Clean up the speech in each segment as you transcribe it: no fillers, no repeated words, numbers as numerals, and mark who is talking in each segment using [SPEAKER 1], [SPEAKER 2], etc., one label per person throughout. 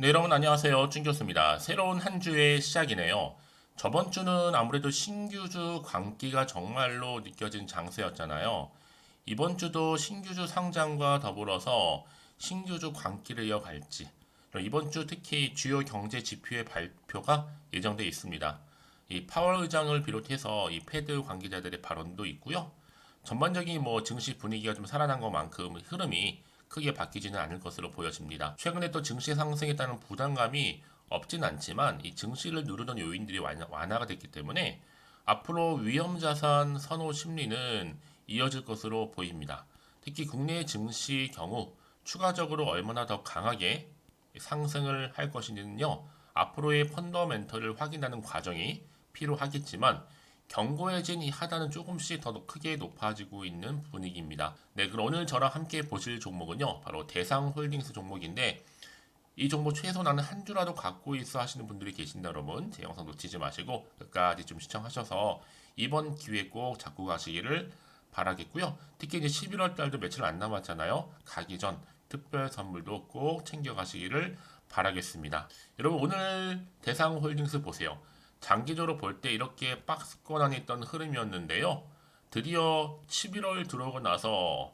[SPEAKER 1] 네, 여러분 안녕하세요. 준 교수입니다. 새로운 한 주의 시작이네요. 저번 주는 아무래도 신규주 광기가 정말로 느껴진 장세였잖아요. 이번 주도 신규주 상장과 더불어서 신규주 광기를 이어갈지, 그리고 이번 주 특히 주요 경제 지표의 발표가 예정돼 있습니다. 이 파월 의장을 비롯해서 이 패드 관계자들의 발언도 있고요. 전반적인 증시 분위기가 좀 살아난 것만큼 흐름이 크게 바뀌지는 않을 것으로 보여집니다. 최근에 또 증시 상승에 따른 부담감이 없진 않지만 이 증시를 누르던 요인들이 완화가 됐기 때문에 앞으로 위험자산 선호 심리는 이어질 것으로 보입니다. 특히 국내 증시 경우 추가적으로 얼마나 더 강하게 상승을 할 것인지는요. 앞으로의 펀더멘털을 확인하는 과정이 필요하겠지만 견고해진 이 하단은 조금씩 더 크게 높아지고 있는 분위기입니다. 네, 그럼 오늘 저랑 함께 보실 종목은요. 바로 대상홀딩스 종목인데 이 종목 최소 나는 한 주라도 갖고 있어 하시는 분들이 계신다 여러분. 제 영상 놓치지 마시고 끝까지 좀 시청하셔서 이번 기회 꼭 잡고 가시기를 바라겠고요. 특히 이제 11월 달도 며칠 안 남았잖아요. 가기 전 특별 선물도 꼭 챙겨 가시기를 바라겠습니다. 여러분 오늘 대상홀딩스 보세요. 장기적으로 볼 때 이렇게 박스권 안에 있던 흐름이었는데요. 드디어 11월 들어오고 나서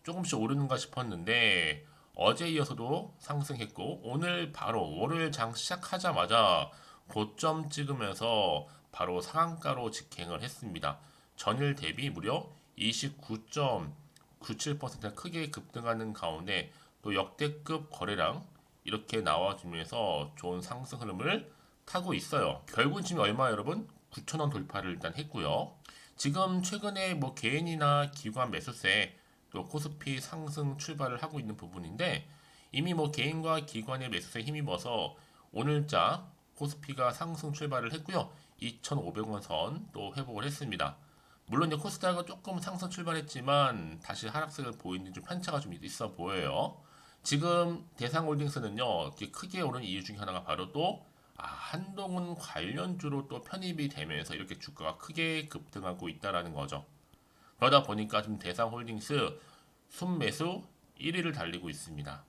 [SPEAKER 1] 조금씩 오르는가 싶었는데 어제 이어서도 상승했고 오늘 바로 월요일 장 시작하자마자 고점 찍으면서 바로 상한가로 직행을 했습니다. 전일 대비 무려 29.97% 크게 급등하는 가운데 또 역대급 거래량 이렇게 나와주면서 좋은 상승 흐름을 타고 있어요. 결국은 지금 얼마 여러분? 9,000원 돌파를 일단 했고요. 지금 최근에 개인이나 기관 매수세 또 코스피 상승 출발을 하고 있는 부분인데 이미 개인과 기관의 매수세 힘입어서 오늘자 코스피가 상승 출발을 했고요. 2,500원 선 또 회복을 했습니다. 물론 이제 코스닥은 조금 상승 출발했지만 다시 하락세를 보이는 좀 편차가 좀 있어 보여요. 지금 대상홀딩스는요 이렇게 크게 오른 이유 중에 하나가 바로 또 한동훈 관련주로 또 편입이 되면서 이렇게 주가가 크게 급등하고 있다라는 거죠. 그러다 보니까 좀 대상홀딩스 순매수 1위를 달리고 있습니다.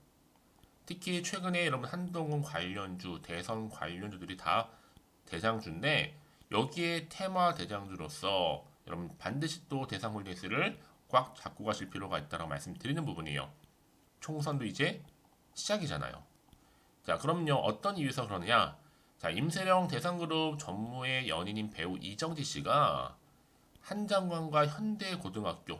[SPEAKER 1] 특히 최근에 여러분 한동훈 관련주, 대선 관련주들이 다 대장주인데 여기에 테마 대장주로서 여러분 반드시 또 대상홀딩스를 꽉 잡고 가실 필요가 있다고 말씀드리는 부분이에요. 총선도 이제 시작이잖아요. 자, 그럼요. 어떤 이유에서 그러느냐? 자, 임세령 대상그룹 전무의 연인인 배우 이정지 씨가 한장관과 현대고등학교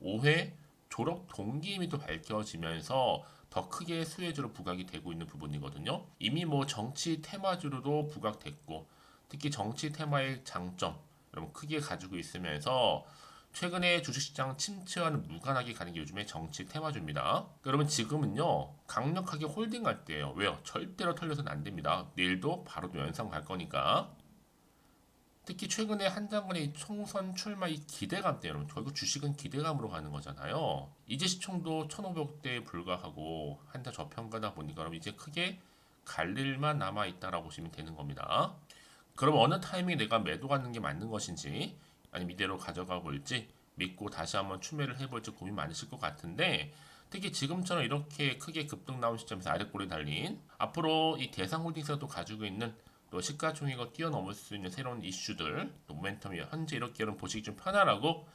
[SPEAKER 1] 5회 졸업 동기임이 또 밝혀지면서 더 크게 수혜주로 부각이 되고 있는 부분이거든요. 이미 정치 테마주로도 부각됐고 특히 정치 테마의 장점 여러분 크게 가지고 있으면서 최근에 주식시장 침체와는 무관하게 가는 게 요즘의 정치 테마주입니다. 여러분 지금은요 강력하게 홀딩할 때예요. 왜요? 절대로 털려서는 안 됩니다. 내일도 바로 연상 갈 거니까. 특히 최근에 한 장관의 총선 출마 이 기대감 때문에 여러분 결국 주식은 기대감으로 가는 거잖아요. 이제 시총도 1,500대에 불과하고 한자 저평가다 보니까 여러분 이제 크게 갈 일만 남아 있다라고 보시면 되는 겁니다. 그럼 어느 타이밍에 내가 매도 가는 게 맞는 것인지 아니면 이대로 가져가 볼지 믿고 다시 한번 추매를 해볼지 고민 많으실 것 같은데 특히 지금처럼 이렇게 크게 급등 나온 시점에서 아랫골에 달린 앞으로 이 대상홀딩스가 또 가지고 있는 또 시가총액을 뛰어넘을 수 있는 새로운 이슈들 또 모멘텀이 현재 이렇게 여러분 보시기 좀 편하라고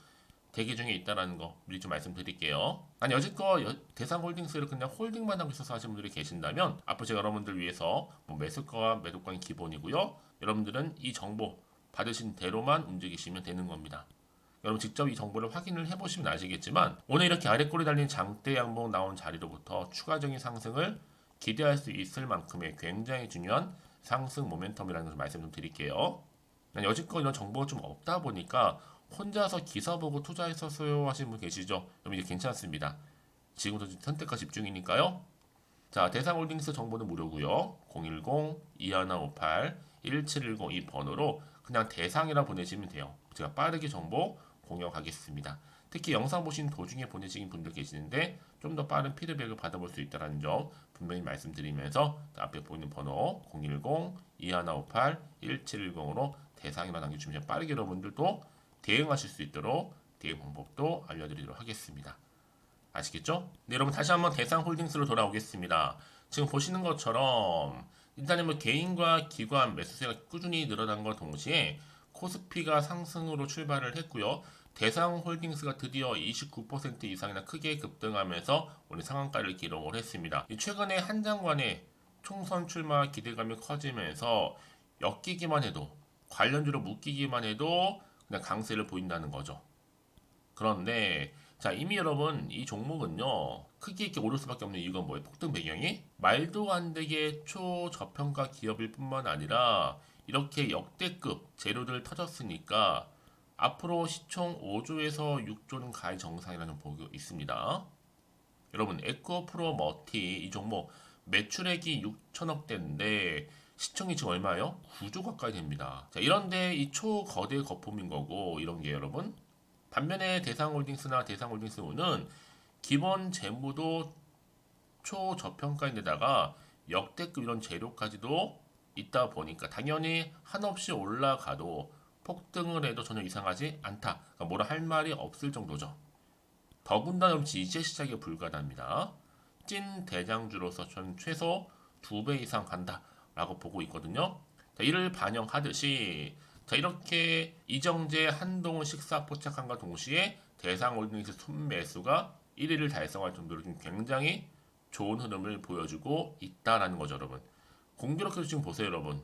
[SPEAKER 1] 대기 중에 있다라는 거 미리 좀 말씀드릴게요. 아니 여지껏 대상홀딩스를 그냥 홀딩만 하고 있어서 하시는 분들이 계신다면 앞으로 제가 여러분들 위해서 매수가와 매도가는 기본이고요. 여러분들은 이 정보 받으신 대로만 움직이시면 되는 겁니다. 여러분 직접 이 정보를 확인을 해보시면 아시겠지만 오늘 이렇게 아래꼬리 달린 장대 양봉 나온 자리로부터 추가적인 상승을 기대할 수 있을 만큼의 굉장히 중요한 상승 모멘텀이라는 것을 말씀 좀 드릴게요. 여지껏 이런 정보가 좀 없다 보니까 혼자서 기사 보고 투자했었어요 하시는 분 계시죠? 그럼 이제 괜찮습니다. 지금부터 선택과 집중이니까요. 자, 대상홀딩스 정보는 무료고요. 010-2158-1710 이 번호로 그냥 대상이라 보내시면 돼요. 제가 빠르게 정보 공유하겠습니다. 특히 영상 보신 도중에 보내신 분들 계시는데 좀 더 빠른 피드백을 받아볼 수 있다는 점 분명히 말씀드리면서 앞에 보이는 번호 010-2158-1710으로 대상에만 남겨주시면 빠르게 여러분들도 대응하실 수 있도록 대응 방법도 알려드리도록 하겠습니다. 아시겠죠? 네, 여러분 다시 한번 대상홀딩스로 돌아오겠습니다. 지금 보시는 것처럼 일단은 뭐 개인과 기관 매수세가 꾸준히 늘어난 것 동시에 코스피가 상승으로 출발을 했고요. 대상홀딩스가 드디어 29% 이상이나 크게 급등하면서 오늘 상한가를 기록을 했습니다. 최근에 한장관의 총선 출마 기대감이 커지면서 엮이기만 해도 관련주로 묶이기만 해도 그냥 강세를 보인다는 거죠. 그런데 자 이미 여러분 이 종목은요 크게 이렇게 오를 수밖에 없는 이유가 뭐예요? 폭등 배경이 말도 안 되게 초저평가 기업일 뿐만 아니라 이렇게 역대급 재료들 터졌으니까 앞으로 시총 5조에서 6조는 갈 정상이라는 보고 있습니다. 여러분 에코프로 머티 이 종목 매출액이 6천억대인데 시총이 지금 얼마예요? 9조 가까이 됩니다. 자 이런데 이 초거대 거품인 거고 이런 게 여러분 반면에 대상홀딩스나 대상홀딩스는 기본 재무도 초저평가인데다가 역대급 이런 재료까지도 있다 보니까 당연히 한없이 올라가도 폭등을 해도 전혀 이상하지 않다. 그러니까 뭐라 할 말이 없을 정도죠. 더군다나 이제 시작에 불과합니다. 찐 대장주로서 전 최소 2배 이상 간다라고 보고 있거든요. 자, 이를 반영하듯이 자 이렇게 이정재 한동훈 식사 포착함과 동시에 대상홀딩스 순매수가 1위를 달성할 정도로 굉장히 좋은 흐름을 보여주고 있다라는 거죠, 여러분. 공교롭게도 지금 보세요, 여러분.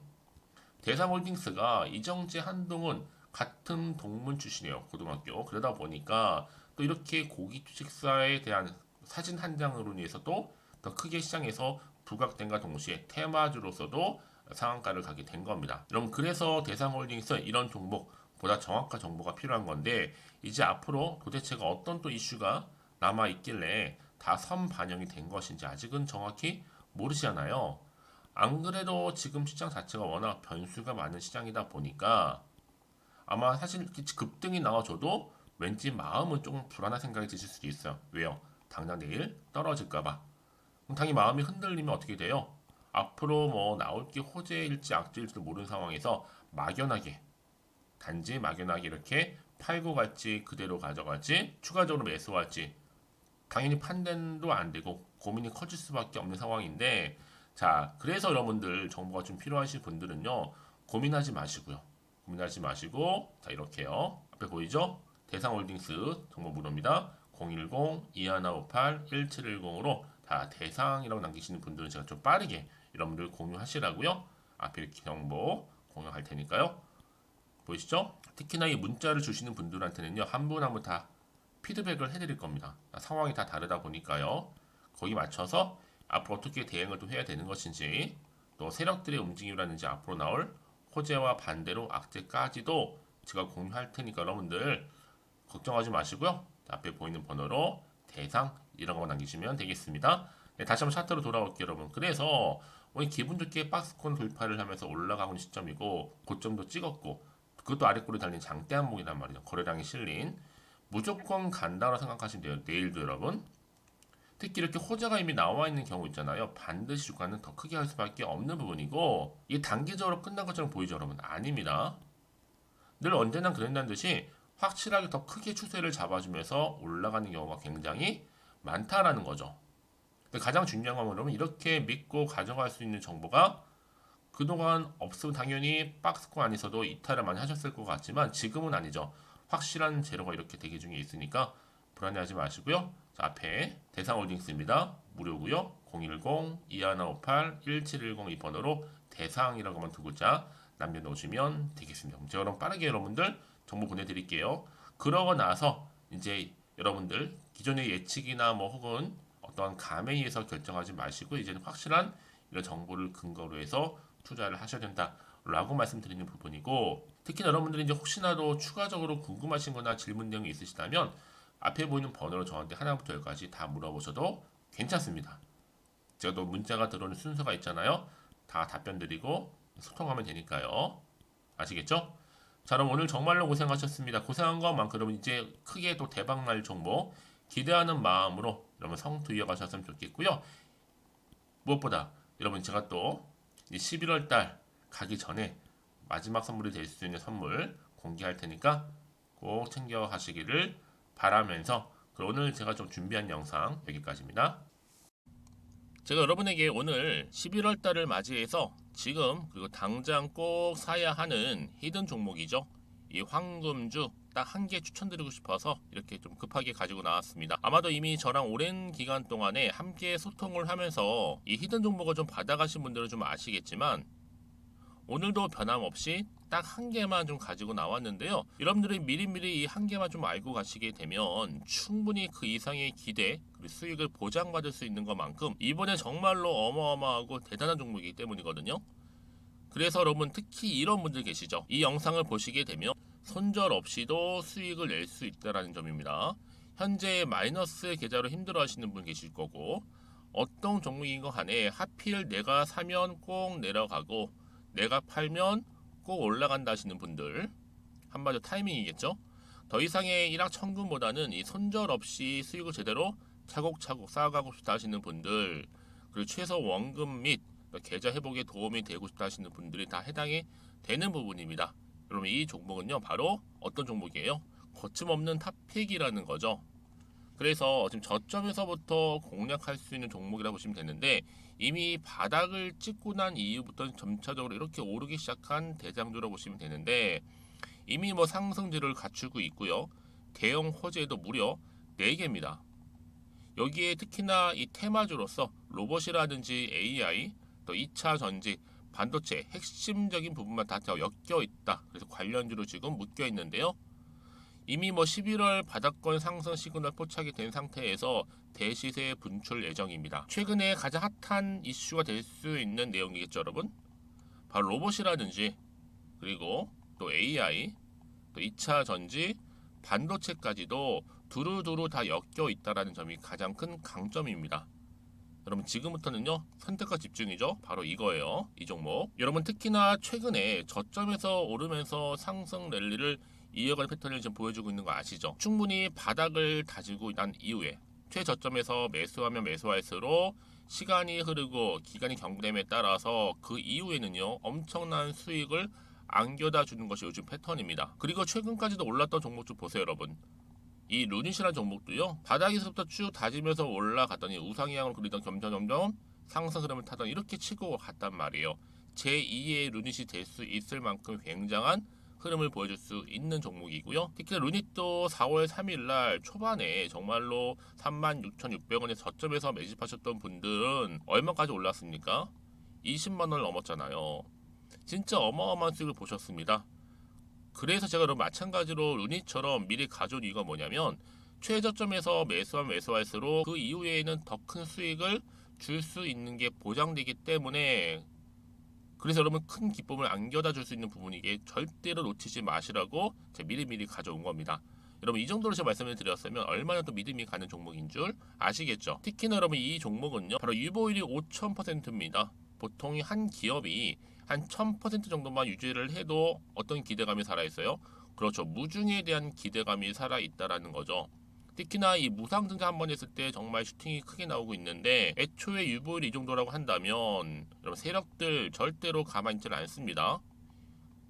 [SPEAKER 1] 대상홀딩스가 이정재 한동훈 같은 동문 출신이에요, 고등학교. 그러다 보니까 또 이렇게 고기 식사에 대한 사진 한 장으로 인해서 또 더 크게 시장에서 부각된과 동시에 테마주로서도 상한가를 가게 된 겁니다. 여러분 그래서 대상홀딩스 이런 종목보다 정확한 정보가 필요한 건데 이제 앞으로 도대체가 어떤 또 이슈가 남아 있길래 다 선반영이 된 것인지 아직은 정확히 모르시잖아요. 안 그래도 지금 시장 자체가 워낙 변수가 많은 시장이다 보니까 아마 사실 급등이 나와줘도 왠지 마음은 조금 불안한 생각이 드실 수도 있어요. 왜요? 당장 내일 떨어질까봐. 그럼 당연히 마음이 흔들리면 어떻게 돼요? 앞으로 뭐 나올 게 호재일지 악재일지도 모르는 상황에서 막연하게 단지 막연하게 이렇게 팔고 갈지 그대로 가져갈지 추가적으로 매수할지 당연히 판단도 안 되고 고민이 커질 수밖에 없는 상황인데 자 그래서 여러분들 정보가 좀 필요하신 분들은요 고민하지 마시고요 고민하지 마시고 자 이렇게요 앞에 보이죠 대상홀딩스 정보 무료입니다 010-2158-1710으로 다 대상이라고 남기시는 분들은 제가 좀 빠르게 여러분들 공유하시라고요 앞에 이렇게 정보 공유할 테니까요 보이시죠 특히나 이 문자를 주시는 분들한테는요 한 분 한 분 다 피드백을 해드릴 겁니다. 상황이 다 다르다 보니까요. 거기 맞춰서 앞으로 어떻게 대응을 또 해야 되는 것인지 또 세력들의 움직임이라든지 앞으로 나올 호재와 반대로 악재까지도 제가 공유할 테니까 여러분들 걱정하지 마시고요. 앞에 보이는 번호로 대상 이런 거 남기시면 되겠습니다. 네, 다시 한번 차트로 돌아올게요 여러분. 그래서 오늘 기분 좋게 박스권 돌파를 하면서 올라가고 있는 시점이고 고점도 찍었고 그것도 아래꼬리 달린 장대 한목이란 말이죠. 거래량이 실린 무조건 간다고 생각하시면 돼요. 내일도 여러분. 특히 이렇게 호재가 이미 나와 있는 경우 있잖아요. 반드시 주가는 더 크게 할 수밖에 없는 부분이고 이게 단기적으로 끝난 것처럼 보이죠, 여러분? 아닙니다. 늘 언제나 그런다는 듯이 확실하게 더 크게 추세를 잡아주면서 올라가는 경우가 굉장히 많다라는 거죠. 근데 가장 중요한 건 여러분 이렇게 믿고 가져갈 수 있는 정보가 그동안 없으면 당연히 박스권 안에서도 이탈을 많이 하셨을 것 같지만 지금은 아니죠. 확실한 재료가 이렇게 대기 중에 있으니까 불안해하지 마시고요. 자, 앞에 대상홀딩스입니다. 무료고요. 010-2158-1710 이 번호로 대상이라고만 두 글자 남겨놓으시면 되겠습니다. 제가 그럼 빠르게 여러분들 정보 보내드릴게요. 그러고 나서 이제 여러분들 기존의 예측이나 뭐 혹은 어떠한 감에 의해서 결정하지 마시고 이제는 확실한 이런 정보를 근거로 해서 투자를 하셔야 된다라고 말씀드리는 부분이고 특히 여러분들이 이제 혹시나도 추가적으로 궁금하신 거나 질문 내용이 있으시다면 앞에 보이는 번호로 저한테 하나부터 열까지 다 물어보셔도 괜찮습니다. 제가 또 문자가 들어오는 순서가 있잖아요. 다 답변 드리고 소통하면 되니까요. 아시겠죠? 자 그럼 오늘 정말로 고생하셨습니다. 고생한 것만큼 여러분 이제 크게 또 대박날 종목 기대하는 마음으로 여러분 성투 이어가셨으면 좋겠고요. 무엇보다 여러분 제가 또 11월 달 가기 전에 마지막 선물이 될 수 있는 선물 공개할 테니까 꼭 챙겨 가시기를 바라면서 그럼 오늘 제가 좀 준비한 영상 여기까지입니다. 제가 여러분에게 오늘 11월 달을 맞이해서 지금 그리고 당장 꼭 사야 하는 히든 종목이죠. 이 황금주 딱 한 개 추천드리고 싶어서 이렇게 좀 급하게 가지고 나왔습니다. 아마도 이미 저랑 오랜 기간 동안에 함께 소통을 하면서 이 히든 종목을 좀 받아가신 분들은 좀 아시겠지만 오늘도 변함없이 딱 한 개만 좀 가지고 나왔는데요. 여러분들이 미리미리 이 한 개만 좀 알고 가시게 되면 충분히 그 이상의 기대 그리고 수익을 보장받을 수 있는 것만큼 이번에 정말로 어마어마하고 대단한 종목이기 때문이거든요. 그래서 여러분 특히 이런 분들 계시죠. 이 영상을 보시게 되면 손절 없이도 수익을 낼 수 있다는 점입니다. 현재 마이너스 계좌로 힘들어 하시는 분 계실 거고 어떤 종목인 거 간에 하필 내가 사면 꼭 내려가고 내가 팔면 꼭 올라간다 하시는 분들 한마디로 타이밍이겠죠. 더 이상의 일확천금보다는 이 손절 없이 수익을 제대로 차곡차곡 쌓아가고 싶다 하시는 분들 그리고 최소 원금 및 계좌 회복에 도움이 되고 싶다 하시는 분들이 다 해당이 되는 부분입니다. 여러분 이 종목은요 바로 어떤 종목이에요? 거침없는 탑픽이라는 거죠. 그래서 지금 저점에서부터 공략할 수 있는 종목이라고 보시면 되는데 이미 바닥을 찍고 난 이후부터 점차적으로 이렇게 오르기 시작한 대장주라고 보시면 되는데 이미 뭐 상승률을 갖추고 있고요. 대형 호재도 무려 4개입니다. 여기에 특히나 이 테마주로서 로봇이라든지 AI, 또 2차 전지, 반도체 핵심적인 부분만 다 엮여 있다. 그래서 관련주로 지금 묶여 있는데요. 이미 뭐 11월 바닥권 상승 시그널 포착이 된 상태에서 대시세 분출 예정입니다. 최근에 가장 핫한 이슈가 될 수 있는 내용이겠죠, 여러분? 바로 로봇이라든지 그리고 또 AI, 또 2차 전지, 반도체까지도 두루두루 다 엮여 있다는 점이 가장 큰 강점입니다. 여러분 지금부터는요 선택과 집중이죠. 바로 이거예요. 이 종목. 여러분 특히나 최근에 저점에서 오르면서 상승 랠리를 이어갈 패턴을 지금 보여주고 있는 거 아시죠? 충분히 바닥을 다지고 난 이후에 최저점에서 매수하면 매수할수록 시간이 흐르고 기간이 경과됨에 따라서 그 이후에는요 엄청난 수익을 안겨다 주는 것이 요즘 패턴입니다. 그리고 최근까지도 올랐던 종목 좀 보세요, 여러분. 이 루닛이라는 종목도요 바닥에서부터 쭉 다지면서 올라갔더니 우상향으로 그리던 점점 상승 흐름을 타던 이렇게 치고 갔단 말이에요. 제2의 루닛이 될 수 있을 만큼 굉장한 흐름을 보여줄 수 있는 종목이고요. 특히 루닛도 4월 3일날 초반에 정말로 36,600원의 저점에서 매집하셨던 분들은 얼마까지 올랐습니까? 20만원을 넘었잖아요. 진짜 어마어마한 수익을 보셨습니다. 그래서 제가 여러분 마찬가지로 루닛처럼 미리 가져온 이유가 뭐냐면 최저점에서 매수하면 매수할수록 그 이후에는 더 큰 수익을 줄 수 있는 게 보장되기 때문에 그래서 여러분 큰 기쁨을 안겨다 줄 수 있는 부분이기에 절대로 놓치지 마시라고 제가 미리미리 가져온 겁니다. 여러분 이 정도로 제가 말씀을 드렸으면 얼마나 또 믿음이 가는 종목인 줄 아시겠죠? 특히나 여러분 이 종목은요 바로 유보율이 5000%입니다. 보통 한 기업이 한 1000% 정도만 유지를 해도 어떤 기대감이 살아있어요? 그렇죠. 무중에 대한 기대감이 살아있다라는 거죠. 특히나 이 무상증자 한번 했을 때 정말 슈팅이 크게 나오고 있는데 애초에 유보율이 이 정도라고 한다면 여러분 세력들 절대로 가만히 있지는 않습니다.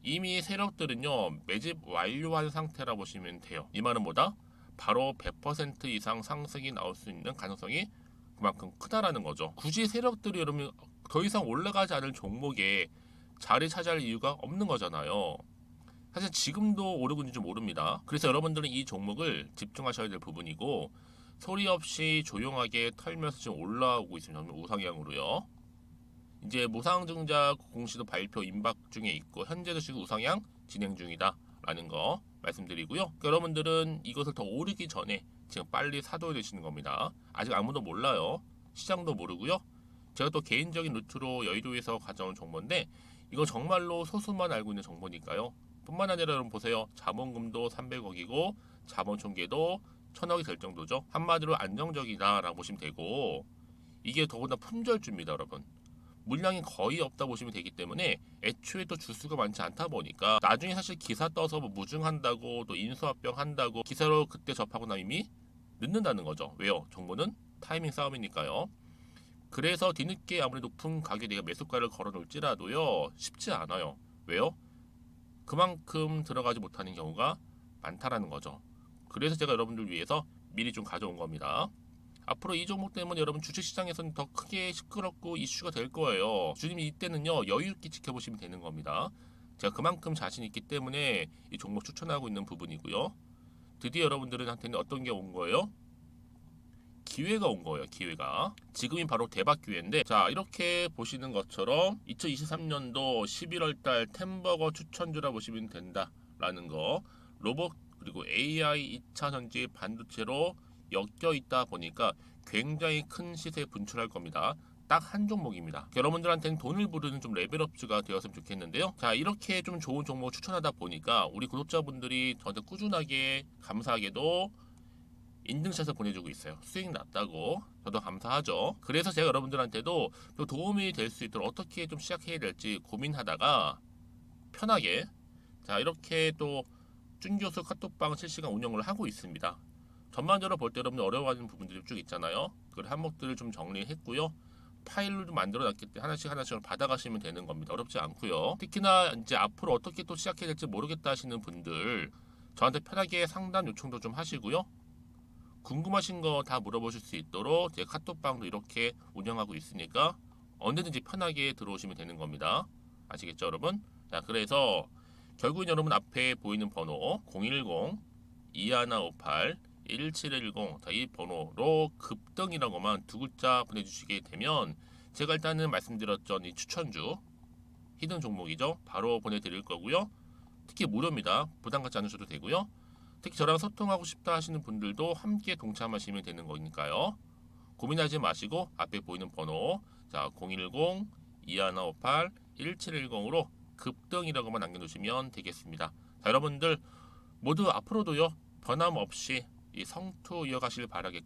[SPEAKER 1] 이미 세력들은요 매집 완료한 상태라 보시면 돼요. 이 말은 뭐다? 바로 100% 이상 상승이 나올 수 있는 가능성이 그만큼 크다라는 거죠. 굳이 세력들이 여러분 더 이상 올라가지 않을 종목에 자리 차지할 이유가 없는 거잖아요. 사실 지금도 오르고 있는지 모릅니다. 그래서 여러분들은 이 종목을 집중하셔야 될 부분이고 소리 없이 조용하게 털면서 지금 올라오고 있습니다. 우상향으로요. 이제 무상증자 공시도 발표 임박 중에 있고 현재도 지금 우상향 진행 중이다 라는 거 말씀드리고요. 그러니까 여러분들은 이것을 더 오르기 전에 지금 빨리 사둬야 되시는 겁니다. 아직 아무도 몰라요. 시장도 모르고요. 제가 또 개인적인 루트로 여의도에서 가져온 정보인데 이거 정말로 소수만 알고 있는 정보니까요. 뿐만 아니라 여러분 보세요. 자본금도 300억이고 자본 총계도 1000억이 될 정도죠. 한마디로 안정적이다라고 보시면 되고 이게 더구나 품절주입니다, 여러분. 물량이 거의 없다 보시면 되기 때문에 애초에 또 주수가 많지 않다 보니까 나중에 사실 기사 떠서 뭐 무증한다고 또 인수합병 한다고 기사로 그때 접하고 나면 이미 늦는다는 거죠. 왜요? 정보는 타이밍 싸움이니까요. 그래서 뒤늦게 아무리 높은 가격에 내가 매수가를 걸어 놓을지라도요 쉽지 않아요. 왜요? 그만큼 들어가지 못하는 경우가 많다라는 거죠. 그래서 제가 여러분들 위해서 미리 좀 가져온 겁니다. 앞으로 이 종목 때문에 여러분 주식시장에서는 더 크게 시끄럽고 이슈가 될 거예요. 주님이 이때는요 여유 있게 지켜보시면 되는 겁니다. 제가 그만큼 자신 있기 때문에 이 종목 추천하고 있는 부분이고요. 드디어 여러분들한테는 어떤 게 온 거예요? 기회가 온 거예요. 기회가. 지금이 바로 대박 기회인데, 자 이렇게 보시는 것처럼 2023년도 11월달 템버거 추천주라 보시면 된다라는 거. 로봇 그리고 AI 2차 전지 반도체로 엮여 있다 보니까 굉장히 큰 시세 분출할 겁니다. 딱 한 종목입니다. 여러분들한테는 돈을 부르는 좀 레벨업주가 되었으면 좋겠는데요. 자 이렇게 좀 좋은 종목 추천하다 보니까 우리 구독자분들이 저한테 꾸준하게 감사하게도 인증샷을 보내주고 있어요. 수익 났다고. 저도 감사하죠. 그래서 제가 여러분들한테도 또 도움이 될 수 있도록 어떻게 좀 시작해야 될지 고민하다가 편하게 자 이렇게 또 준교수 카톡방 실시간 운영을 하고 있습니다. 전반적으로 볼 때 여러분들 어려워하는 부분들이 쭉 있잖아요. 그 항목들을 좀 정리했고요. 파일로 좀 만들어 놨기 때문에 하나씩 받아가시면 되는 겁니다. 어렵지 않고요. 특히나 이제 앞으로 어떻게 또 시작해야 될지 모르겠다 하시는 분들 저한테 편하게 상담 요청도 좀 하시고요. 궁금하신 거 다 물어보실 수 있도록 제 카톡방도 이렇게 운영하고 있으니까 언제든지 편하게 들어오시면 되는 겁니다. 아시겠죠, 여러분? 자, 그래서 결국은 여러분 앞에 보이는 번호 010-2158-1710 이 번호로 급등이라고만 두 글자 보내주시게 되면 제가 일단은 말씀드렸던 이 추천주 히든 종목이죠. 바로 보내드릴 거고요. 특히 무료입니다. 부담 갖지 않으셔도 되고요. 특히 저랑 소통하고 싶다 하시는 분들도 함께 동참하시면 되는 거니까요. 고민하지 마시고 앞에 보이는 번호 자 010-2158-1710으로 급등이라고만 남겨놓으시면 되겠습니다. 자, 여러분들 모두 앞으로도요 변함없이 이 성투 이어가실 바라겠습니다.